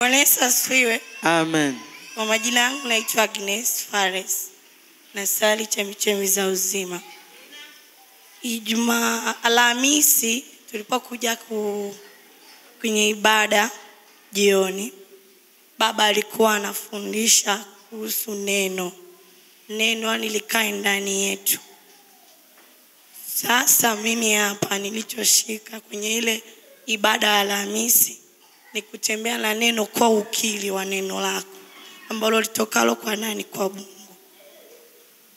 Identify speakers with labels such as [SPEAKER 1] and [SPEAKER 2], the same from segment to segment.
[SPEAKER 1] Bwana Yesu asifiwe.
[SPEAKER 2] Amen.
[SPEAKER 1] Kwa majina yangu naitwa Agnes Fares. Nasali Chemichemi za Uzima. Alhamisi tulipokuja kwenye ibada jioni, baba alikuwa anafundisha kuhusu neno. Neno lilikaa ndani yetu. Sasa mimi hapa nilichoshika kwenye ile ibada ya Alhamisi ni kutembea na neno kwa ukili wa neno lako ambalo litokalo kwa nani? Kwa Mungu.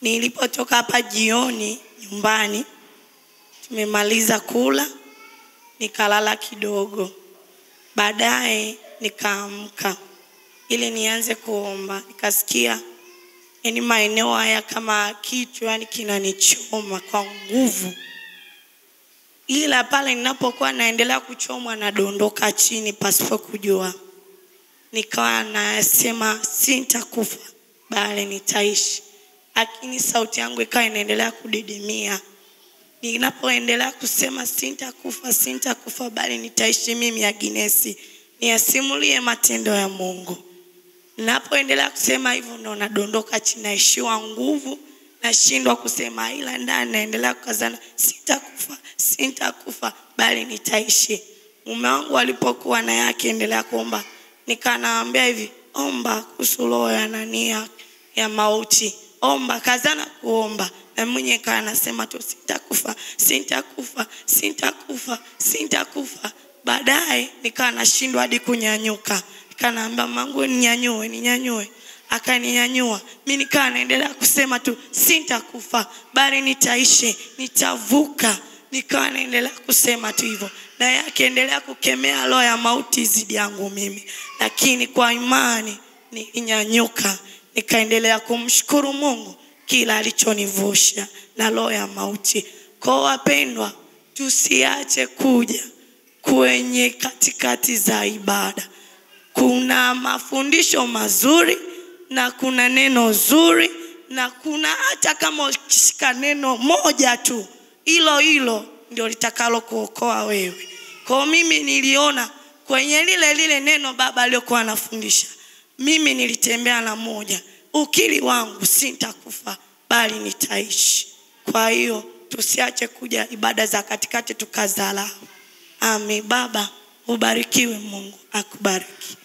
[SPEAKER 1] Nilipotoka hapa jioni nyumbani, tumemaliza kula, nikalala kidogo. Baadaye nikaamka ili nianze kuomba. Nikasikia yani maeneo haya kama kitu yani kinanichoma kwa nguvu. Ila pale ninapokuwa naendelea kuchomwa nadondoka chini pasipo kujua. Nikawa nasema sitakufa bali nitaishi. Lakini sauti yangu ikawa inaendelea kudidimia. Ninapoendelea kusema sitakufa bali nitaishi, mimi Agnes niasimulie matendo ya Mungu. Ninapoendelea kusema hivyo ndo nadondoka chini, naishiwa nguvu, nashindwa kusema, ila ndani naendelea kukazana sitakufa bali nitaishi. Mume wangu alipokuwa na yake endelea kuomba, nikanaambia hivi, omba kuhusu roho ya nania ya mauti. Omba, kazana kuomba. Na mwenye kana anasema tu sitakufa. Baadaye nikawa nashindwa hadi kunyanyuka. Nikanaambia mangu ninyanyue. Akaninyanyua. Mimi nikawa naendelea kusema tu sitakufa bali nitaishi, nitavuka. Nikawa naendelea kusema tu hivyo. Na yake endelea kukemea roho ya mauti zidi yangu mimi. Lakini kwa imani ninyanyuka. Nikaendelea kumshukuru Mungu kila alichonivusha na roho ya mauti. Kwa wapendwa, tusiache kuja kwenye katikati za ibada. Kuna mafundisho mazuri na kuna neno zuri na kuna hata kama ukishika neno moja tu, hilo ndio litakalo kuokoa wewe. Kwa mimi niliona kwenye lile neno baba aliyokuwa anafundisha, mimi nilitembea na moja. Ukili wangu sitakufa bali nitaishi. Kwa hiyo tusiache kuja ibada za katikati tukazala. Amen. Baba ubarikiwe, Mungu akubariki.